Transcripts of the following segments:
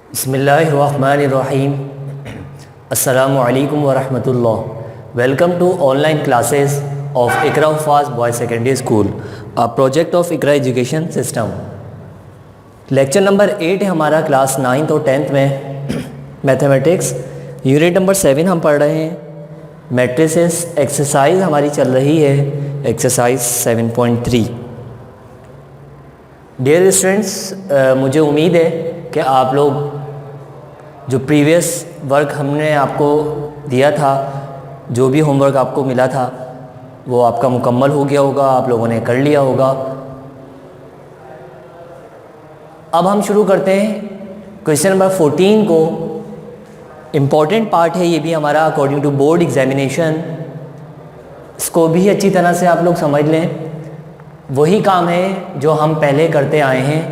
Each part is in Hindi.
बिस्मिल्लाहिर्रहमानिर्रहीम। अस्सलामु अलैकुम वरहमतुल्लाह। Welcome to online classes of Iqra Huffaz boys secondary school, a project of Iqra education system. Lecture number 8 है हमारा क्लास 9th और 10th में मैथमेटिक्स यूनिट नंबर 7 हम पढ़ रहे हैं। मैट्रिसेस एक्सरसाइज हमारी चल रही है, एक्सरसाइज 7.3। डियर स्टूडेंट्स, मुझे उम्मीद है कि आप लोग जो प्रीवियस वर्क हमने आपको दिया था, जो भी होमवर्क आपको मिला था, वो आपका मुकम्मल हो गया होगा, आप लोगों ने कर लिया होगा। अब हम शुरू करते हैं क्वेश्चन नंबर 14 को। इम्पॉर्टेंट पार्ट है ये भी हमारा अकॉर्डिंग टू बोर्ड एग्जामिनेशन। इसको भी अच्छी तरह से आप लोग समझ लें। वही काम है जो हम पहले करते आए हैं।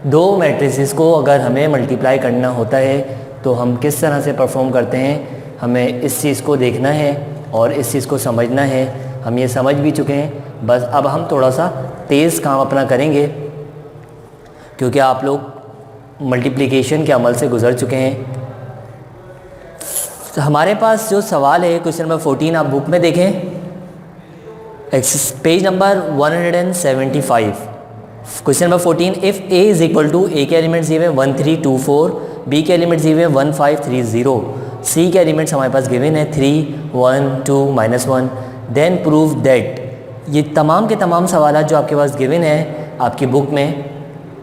दो मैट्रिसेस को अगर हमें मल्टीप्लाई करना होता है तो हम किस तरह से परफॉर्म करते हैं, हमें इस चीज़ को देखना है और इस चीज़ को समझना है। हम ये समझ भी चुके हैं, बस अब हम थोड़ा सा तेज़ काम अपना करेंगे क्योंकि आप लोग मल्टीप्लिकेशन के अमल से गुज़र चुके हैं। हमारे पास जो सवाल है क्वेश्चन नंबर 14, आप बुक में देखें, page number 175। Question number 14, if a is equal to a के एलिमेंट्स दिए हुए 1 3 2 4, b के एलिमेंट्स दिए हुए 1 5 3 0, c के एलिमेंट्स हमारे पास गिवन है 3 1 2 -1, देन प्रूव दैट। ये तमाम के तमाम सवाल जो आपके पास गिवन है आपकी बुक में,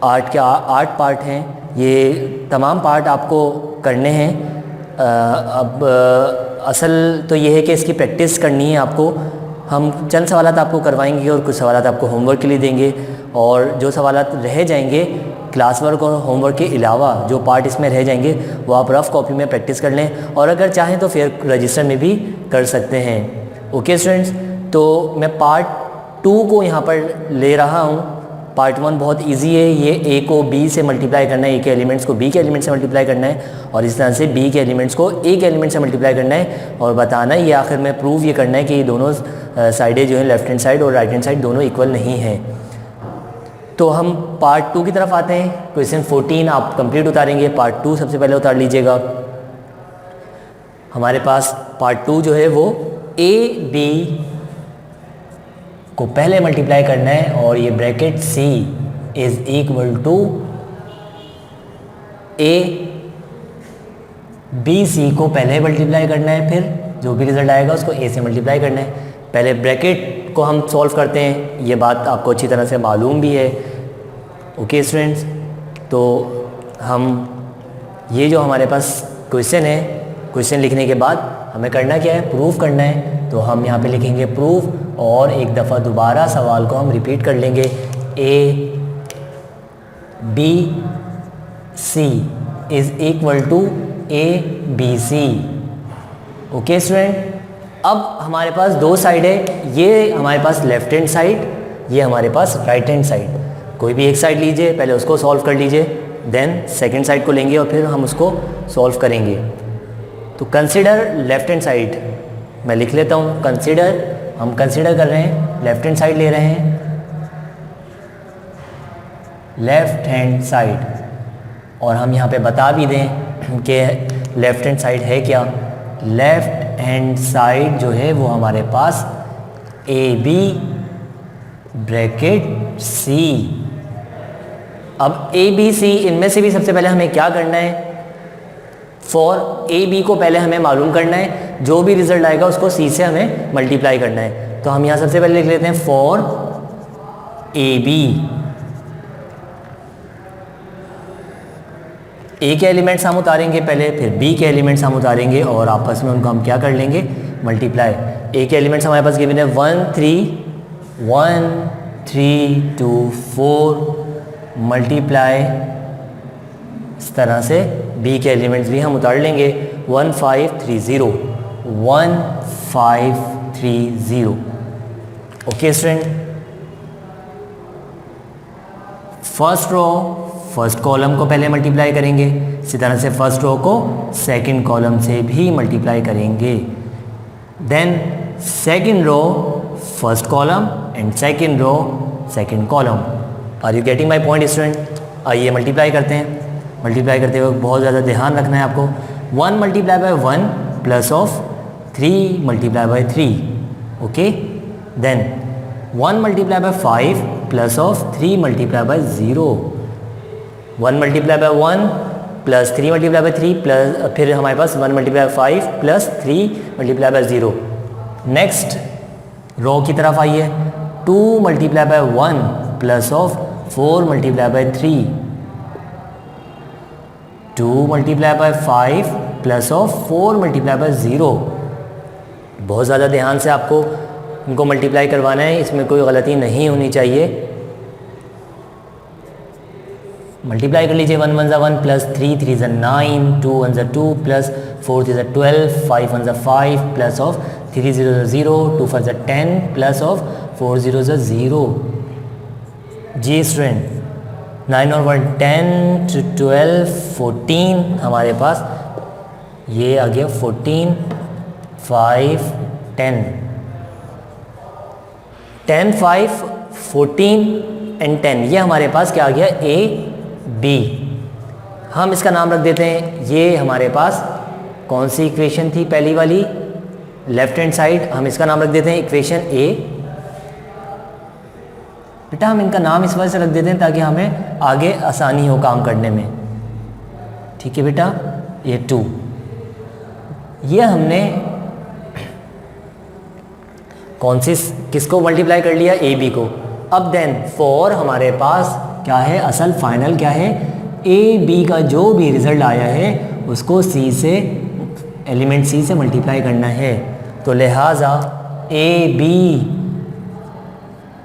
8 पार्ट हैं, ये तमाम पार्ट आपको करने हैं। अब असल तो ये है कि इसकी प्रैक्टिस करनी है आपको। हम चंद सवालात आपको करवाएंगे और कुछ सवालात आपको होमवर्क के लिए देंगे, और जो सवालात रह जाएंगे क्लास वर्क और होमवर्क के अलावा जो पार्ट इसमें रह जाएंगे वो आप रफ़ कॉपी में प्रैक्टिस कर लें, और अगर चाहें तो फिर रजिस्टर में भी कर सकते हैं। ओके स्टूडेंट्स, तो मैं पार्ट 2 को यहाँ पर ले रहा हूँ। पार्ट 1 बहुत इजी है, ये a को b से मल्टीप्लाई करना है, a के एलिमेंट्स को b के एलिमेंट से मल्टीप्लाई करना है, और इस तरह से b के एलिमेंट्स को a के एलिमेंट से मल्टीप्लाई करना है, और बताना है ये आखिर में प्रूव ये करना है कि ये दोनों साइडें जो हैं, लेफ्ट हैंड साइड और राइट हैंड साइड, दोनों इक्वल नहीं हैं। तो हम पार्ट 2 की तरफ आते हैं। क्वेश्चन 14 आप कंप्लीट उतारेंगे, पार्ट 2 सबसे पहले उतार लीजिएगा। हमारे पास पार्ट 2 जो है वो a b को पहले मल्टीप्लाई करना है, और ये bracket c is equal to a b c को पहले मल्टीप्लाई करना है, फिर जो भी रिज़ल्ट आएगा उसको a से मल्टीप्लाई करना है। पहले ब्रैकेट को हम सॉल्व करते हैं, ये बात आपको अच्छी तरह से मालूम भी है। ओके स्टूडेंट्स, तो हम ये जो हमारे पास क्वेश्चन है, क्वेश्चन लिखने के बाद हमें करना क्या है, प्रूफ करना है। तो हम यहाँ पे लिखेंगे प्रूफ, और एक दफ़ा दोबारा सवाल को हम रिपीट कर लेंगे, a b c is equal to a b c। Okay student, अब हमारे पास दो साइड है, ये हमारे पास लेफ्ट हैंड साइड, ये हमारे पास राइट हैंड साइड। कोई भी एक साइड लीजिए, पहले उसको सॉल्व कर लीजिए, देन सेकंड साइड को लेंगे और फिर हम उसको सॉल्व करेंगे। तो कंसीडर लेफ्ट हैंड साइड, मैं लिख लेता हूँ कंसीडर, हम कंसीडर कर रहे हैं, लेफ्ट हैंड साइड ले रहे हैं, लेफ्ट हैंड साइड, और हम यहाँ पे बता भी दें कि लेफ्ट हैंड साइड है क्या। लेफ्ट हैंड साइड जो है वो हमारे पास ए बी ब्रैकेट सी। अब ए बी सी, इनमें से भी सबसे पहले हमें क्या करना है, फॉर ए बी को पहले हमें मालूम करना है, जो भी रिजल्ट आएगा उसको सी से हमें मल्टीप्लाई करना है। तो हम यहाँ सबसे पहले लिख लेते हैं फॉर ए बी, ए के एलिमेंट्स हम उतारेंगे पहले, फिर बी के एलिमेंट्स हम उतारेंगे, और आपस में उनको हम क्या कर लेंगे, मल्टीप्लाई। ए के एलिमेंट्स हमारे पास गिवन है 1 3 2 4 मल्टीप्लाई, इस तरह से बी के एलिमेंट्स भी हम उतार लेंगे, 1 5 3 0 1 5 3 0। Okay student, first row first column को पहले मल्टीप्लाई करेंगे, इसी तरह से फर्स्ट रो को सेकंड कॉलम से भी मल्टीप्लाई करेंगे, then second row first column and second row second column. Are you getting my point student? आइए मल्टीप्लाई करते हैं। मल्टीप्लाई करते वक्त बहुत ज़्यादा ध्यान रखना है आपको। 1 multiply by 1 plus of 3 multiply by 3, okay. Then 1 multiply by 5 plus of 3 multiply by 0, 1 multiply by 1 plus 3 multiply by 3 plus फिर हमारे पास 1 multiply by 5 plus 3 multiply by 0। Next row की तरफ आइए, 2 multiply by 1 plus of 4 multiply by 3, 2 multiply by 5 plus of 4 multiply by 0। बहुत ज़्यादा ध्यान से आपको इनको मल्टीप्लाई करवाना है, इसमें कोई गलती नहीं होनी चाहिए। मल्टीप्लाई कर लीजिए, 1 1 ज़ा 1 प्लस 3 3 ज़ा 9, 2 1 ज़ा 2 प्लस 4 3 ज़ा 12, 5 1 ज़ा 5 प्लस ऑफ 3 0 ज़ा 0, 2 5 ज़ा 10 प्लस ऑफ 4 0 ज़ा 0। जी स्टूडेंट, 9 और 1 10 12 14 हमारे पास ये आ गया 14 5 10 10 5 14 एंड 10, ये हमारे पास क्या आ गया ए बी। हम इसका नाम रख देते हैं, ये हमारे पास कौन सी इक्वेशन थी पहली वाली, लेफ्ट हैंड साइड, हम इसका नाम रख देते हैं इक्वेशन ए। बेटा हम इनका नाम इस वजह से रख देते हैं ताकि हमें आगे आसानी हो काम करने में, ठीक है बेटा। ये 2, ये हमने कौन सी किसको मल्टीप्लाई कर लिया, ए बी को। अब देन 4 हमारे पास क्या है, असल फाइनल क्या है, ए बी का जो भी रिज़ल्ट आया है उसको सी से, एलिमेंट सी से मल्टीप्लाई करना है। तो लिहाजा A B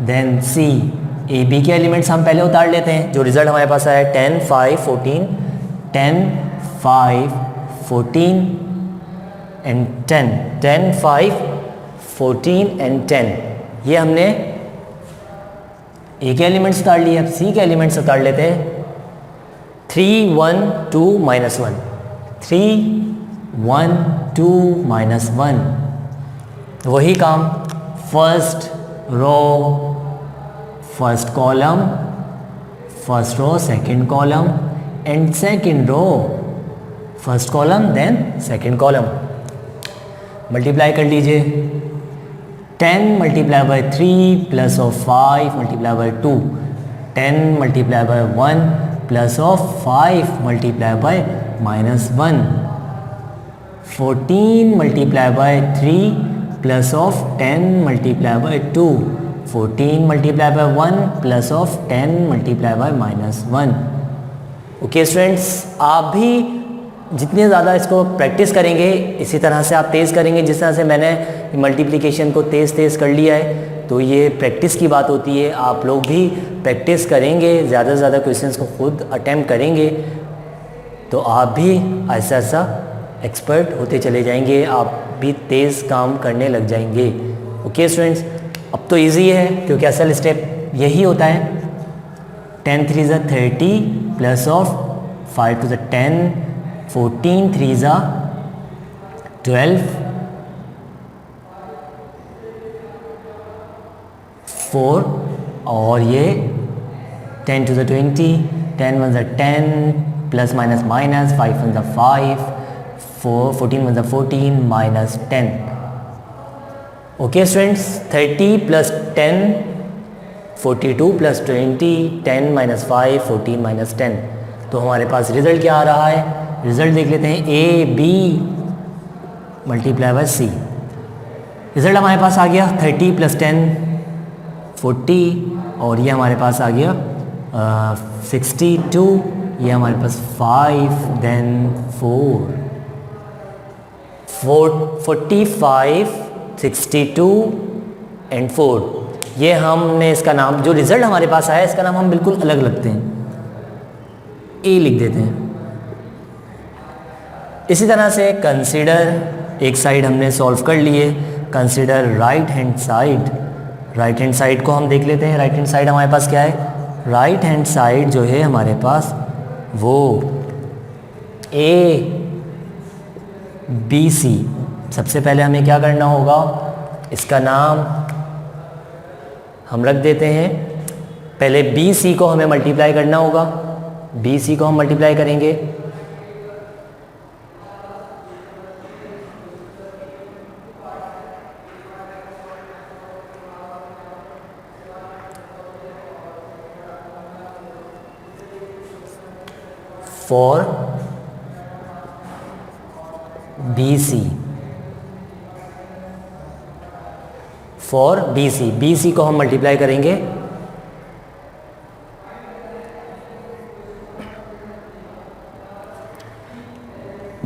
then C, A B के एलिमेंट्स हम पहले उतार लेते हैं। जो रिज़ल्ट हमारे पास आया 10 5 14, 10 5 14 एंड 10, 10 5 14 एंड 10, ये हमने ए के एलिमेंट्स उतार लिए। अब सी के एलिमेंट्स उतार लेते हैं। 3 1 2 -1, 3 1 2 -1, वही काम, first row first column, first row second column and second row first column then second column. Multiply कर लीजिए, 10 multiply by 3 plus of 5 multiply by 2, 10 multiply by 1 plus of 5 multiply by -1, 14 multiply by 3 plus of 10 multiply by 2, 14 multiply by 1 plus of 10 multiply by -1। Okay students, आप भी जितने ज़्यादा इसको प्रैक्टिस करेंगे इसी तरह से आप तेज़ करेंगे। जिस तरह से मैंने मल्टीप्लिकेशन को तेज़ कर लिया है, तो ये प्रैक्टिस की बात होती है। आप लोग भी प्रैक्टिस करेंगे, ज़्यादा से ज़्यादा क्वेश्चंस को खुद अटैम्प्ट करेंगे, तो आप भी ऐसा ऐसा एक्सपर्ट होते चले जाएंगे, आप भी तेज़ काम करने लग जाएंगे। ओके स्टूडेंट्स, अब तो इजी है क्योंकि असल स्टेप यही होता है। 10 3 ज़ा 30 प्लस ऑफ 5 2 ज़ा 10, 14 3 ज़ा 12, 4 और ये 10 2 ज़ा 20, 10 1 ज़ा 10 प्लस माइनस माइनस 5 1 ज़ा 5, 14 1 ज़ा 14 minus 10। Okay students, 30 plus 10 42 plus 20, 10 minus 5 14 minus 10। तो हमारे पास रिज़ल्ट क्या आ रहा है, रिज़ल्ट देख लेते हैं। A B multiply by C, result हमारे पास आ गया 30 प्लस 10 40 और ये हमारे पास आ गया 62, ये हमारे पास 5 देन 45 62 एंड 4। ये हमने इसका नाम, जो रिज़ल्ट हमारे पास आया इसका नाम हम बिल्कुल अलग रखते हैं, ए लिख देते हैं। इसी तरह से कंसीडर, एक साइड हमने सॉल्व कर लिए, consider right hand side. Right hand side को हम देख लेते हैं। राइट हैंड साइड हमारे पास क्या है, राइट हैंड साइड जो है हमारे पास वो ए बी सी। सबसे पहले हमें क्या करना होगा, इसका नाम हम रख देते हैं, पहले बी सी को हमें मल्टीप्लाई करना होगा। बी सी को हम मल्टीप्लाई करेंगे, for B C, for B C, B C को हम मल्टीप्लाई करेंगे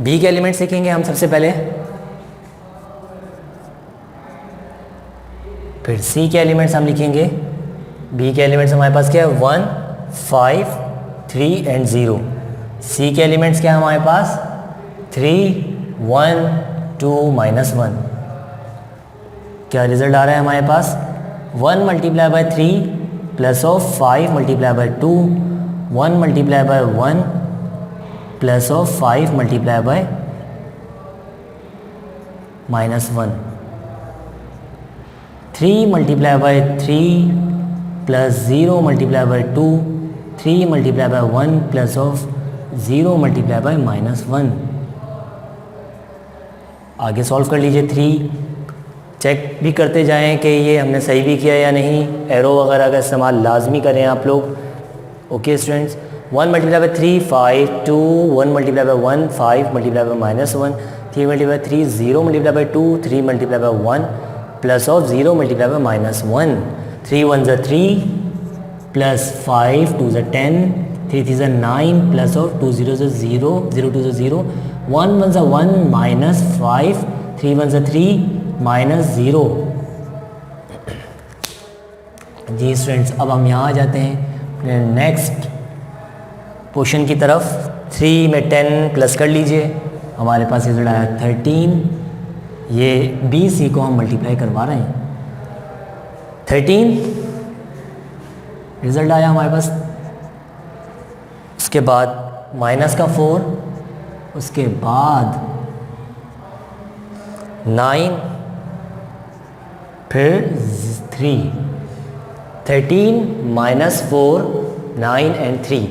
बी के एलिमेंट्स लिखेंगे हम सबसे पहले, फिर सी के एलिमेंट्स हम लिखेंगे। बी के एलिमेंट्स हमारे पास क्या है 1, 5, 3 एंड 0। सी के एलिमेंट्स क्या है हमारे पास 3, 1, 2, -1। क्या रिजल्ट आ रहा है हमारे पास 1 multiply by 3 plus of 5 multiply by 2, 1 multiply by 1 plus of 5 multiply by -1, 3 multiply by 3 plus 0 multiply by 2, 3 multiply by 1 plus of 0 multiply by -1। आगे सॉल्व कर लीजिए। 3 चेक भी करते जाएं कि ये हमने सही भी किया या नहीं, एरो वगैरह का इस्तेमाल लाजमी करें आप लोग। Okay students, 1 multiply by 3 5, 2, 1 multiply by 1 5 multiply by -1, 3 multiply by 3 0 multiply by 2, 3 multiply by 1 plus of 0 multiply by -1, 3 1 ज़ा 3 प्लस 5 2 ज़ा 10, 3 3 ज़ा 9 प्लस ऑफ 2 0 ज़ा 0, 0 2 ज़ा 0, 1 1 ज़ा 1 -5, 3 1 ज़ा 3 -0। जी स्टूडेंट्स, अब हम यहाँ आ जाते हैं नेक्स्ट पोर्शन की तरफ। 3 में 10 प्लस कर लीजिए, हमारे पास रिजल्ट आया 13। ये बी सी को हम मल्टीप्लाई करवा रहे हैं, 13 रिजल्ट आया हमारे पास। उसके बाद माइनस का 4, उसके बाद 9, फिर 3, 13 -4 9 एंड 3।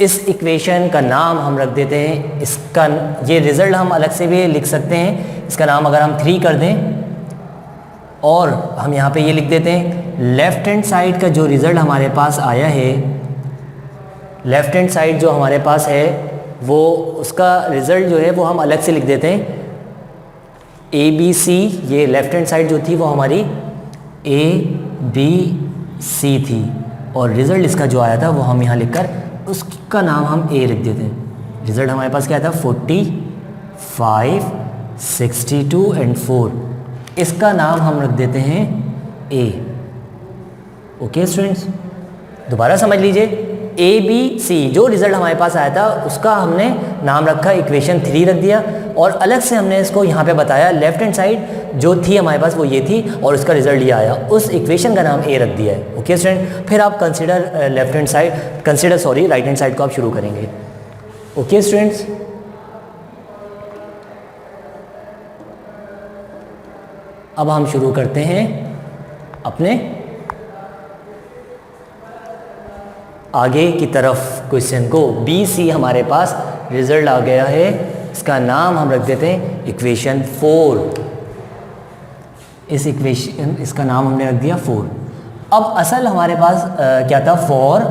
इस इक्वेशन का नाम हम रख देते हैं, इसका ये रिज़ल्ट हम अलग से भी लिख सकते हैं। इसका नाम अगर हम 3 कर दें और हम यहाँ पे ये लिख देते हैं, लेफ़्ट हैंड साइड का जो रिज़ल्ट हमारे पास आया है, लेफ़्ट हैंड साइड जो हमारे पास है वो उसका रिज़ल्ट जो है वो हम अलग से लिख देते हैं ABC। ये लेफ़्ट हैंड साइड जो थी वो हमारी ABC थी और रिज़ल्ट इसका जो आया था वो हम यहाँ लिखकर उसका नाम हम A लिख देते हैं। रिज़ल्ट हमारे पास क्या था 45, 62 एंड 4। इसका नाम हम रख देते हैं A। ओके स्टूडेंट्स, दोबारा समझ लीजिए, ABC जो रिज़ल्ट हमारे पास आया था उसका हमने नाम रखा इक्वेशन 3 रख दिया और अलग से हमने इसको यहाँ पे बताया लेफ़्ट हैंड साइड जो थी हमारे पास वो ये थी और उसका रिज़ल्ट ये आया, उस इक्वेशन का नाम A रख दिया है। ओके स्टूडेंट, फिर आप consider left hand side sorry right hand side को आप शुरू करेंगे। ओके स्टूडेंट्स, अब हम शुरू करते हैं अपने आगे की तरफ क्वेश्चन को। BC हमारे पास रिज़ल्ट आ गया है, इसका नाम हम रख देते हैं इक्वेशन 4। इसका नाम हमने रख दिया 4। अब असल हमारे पास क्या था, for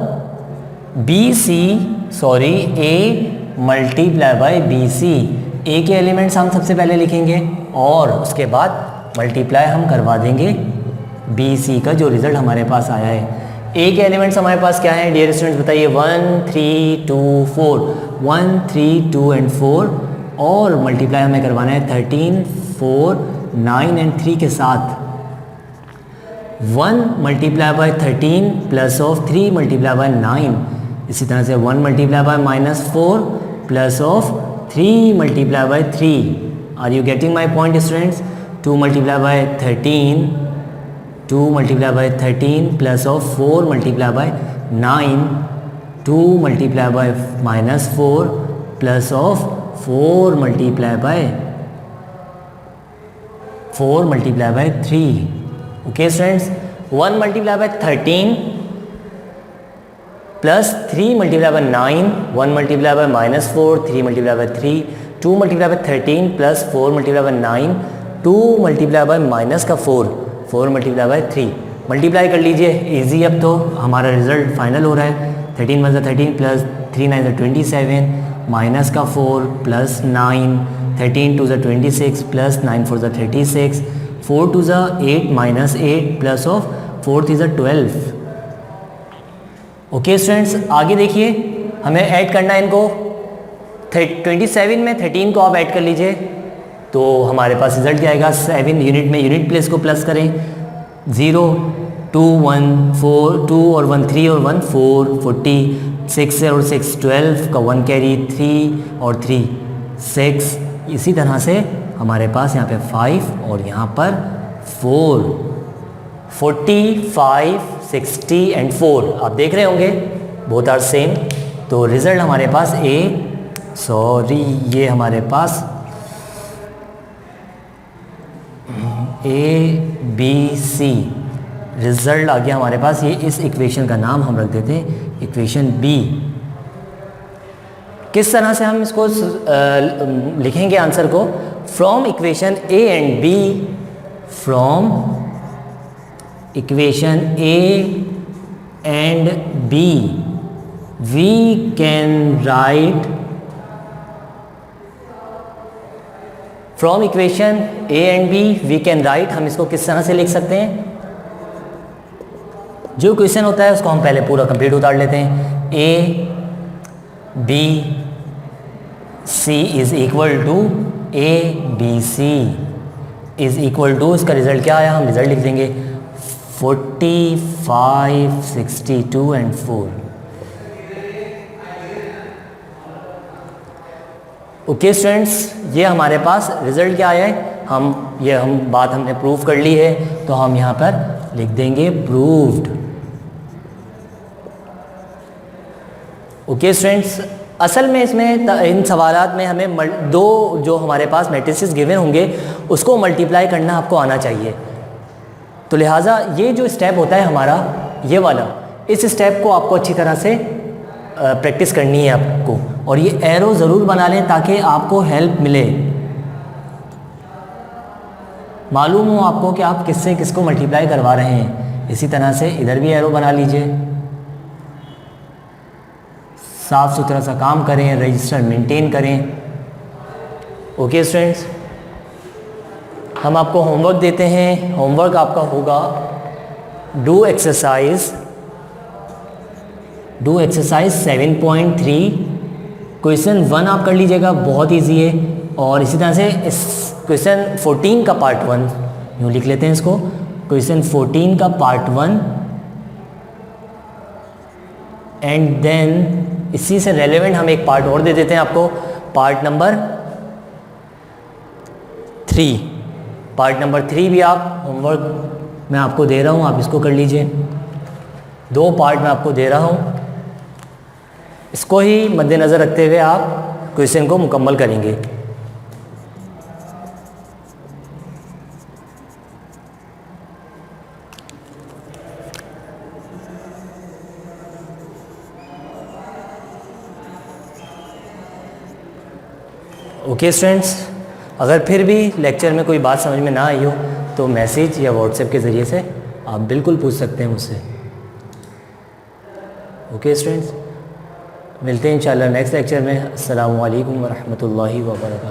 A multiply by BC। A के एलिमेंट्स हम सबसे पहले लिखेंगे और उसके बाद मल्टीप्लाई हम करवा देंगे BC का जो रिज़ल्ट हमारे पास आया है। A के एलिमेंट्स हमारे पास क्या हैं डियर स्टूडेंट्स, बताइए 1 3 2 4, 1 3 2 एंड 4 और मल्टीप्लाई हमें करवाना है 13 4 9 एंड 3 के साथ। 1 multiply by 13 plus of 3 multiply by 9, इसी तरह से 1 multiply by -4 plus of 3 multiply by 3। Are you getting my point students? 2 multiply by 13, 2 multiply by 13 plus of 4 multiply by 9, 2 multiply by -4 plus of 4 multiply by 3। Okay students, 1 multiply by 13 plus 3 multiply by 9, 1 multiply by -4, 3 multiply by 3, 2 multiply by 13 plus 4 multiply by 9, 2 multiply by -4, 4 multiply by 3, multiply कर लीजिए, इजी। अब तो हमारा रिजल्ट फाइनल हो रहा है। 13 × 13 plus 3 9 27, -4 plus 9, 13 2 26 plus 9 4 36, 4 2 8 -8 plus of 4 3 12। Okay students, आगे देखिए, हमें ऐड करना है इनको। 27 में 13 को आप ऐड कर लीजिए तो हमारे पास रिजल्ट क्या आएगा। 7 यूनिट में यूनिट प्लेस को प्लस करें, 0 2 1 4 2 और 1 3 और 1 4 40, 6 और 6 12 का 1 कैरी, 3 और 3 6। इसी तरह से हमारे पास यहाँ पे 5 और यहाँ पर 4, 45 60 एंड 4 आप देख रहे होंगे, बोथ आर सेम। तो रिज़ल्ट हमारे पास ये हमारे पास ABC रिज़ल्ट आ गया हमारे पास। ये इस इक्वेशन का नाम हम रख देते हैं इक्वेशन B। किस तरह से हम इसको लिखेंगे आंसर को? From equation A and B, from equation A and B we can write, from equation A and B we can write, हम इसको किस तरह से लिख सकते हैं? जो क्वेश्चन होता है उसको हम पहले पूरा कंप्लीट उतार लेते हैं। A B C is equal to ABC is equal to, इसका रिजल्ट क्या आया हम रिजल्ट लिख देंगे 45 62 एंड 4। ओके स्टूडेंट्स, ये हमारे पास रिजल्ट क्या आया है, हम बात हमने प्रूव कर ली है तो हम यहाँ पर लिख देंगे प्रूव्ड। ओके स्टूडेंट्स, असल में इसमें इन सवालात में हमें दो जो हमारे पास मैट्रिसेस गिवन होंगे उसको मल्टीप्लाई करना आपको आना चाहिए। तो लिहाजा ये जो स्टेप होता है हमारा ये वाला, इस स्टेप को आपको अच्छी तरह से प्रैक्टिस करनी है आपको, और ये एरो ज़रूर बना लें ताकि आपको हेल्प मिले, मालूम हो आपको कि आप किससे किसको मल्टीप्लाई करवा रहे हैं। इसी तरह से इधर भी एरो बना लीजिए, साफ़ सुथरा सा काम करें, रजिस्टर मेंटेन करें। ओके स्टूडेंट्स, हम आपको होमवर्क देते हैं। होमवर्क आपका होगा डू एक्सरसाइज 7.3 क्वेश्चन 1 आप कर लीजिएगा, बहुत इजी है। और इसी तरह से इस क्वेश्चन 14 का पार्ट 1 यूँ लिख लेते हैं इसको, क्वेश्चन 14 का पार्ट 1, एंड देन इसी से रेलेवेंट हम एक पार्ट और दे देते हैं आपको, पार्ट नंबर 3। पार्ट नंबर 3 भी आप होमवर्क मैं आपको दे रहा हूँ, आप इसको कर लीजिए। 2 पार्ट मैं आपको दे रहा हूँ, इसको ही मद्देनज़र रखते हुए आप क्वेश्चन को मुकम्मल करेंगे। ओके स्टूडेंट्स, अगर फिर भी लेक्चर में कोई बात समझ में ना आई हो तो मैसेज या व्हाट्सएप के ज़रिए से आप बिल्कुल पूछ सकते हैं मुझसे। ओके स्टूडेंट्स, मिलते हैं इंशाल्लाह नेक्स्ट लेक्चर में। अस्सलामु अलैकुम व रहमतुल्लाहि व बरकातहू।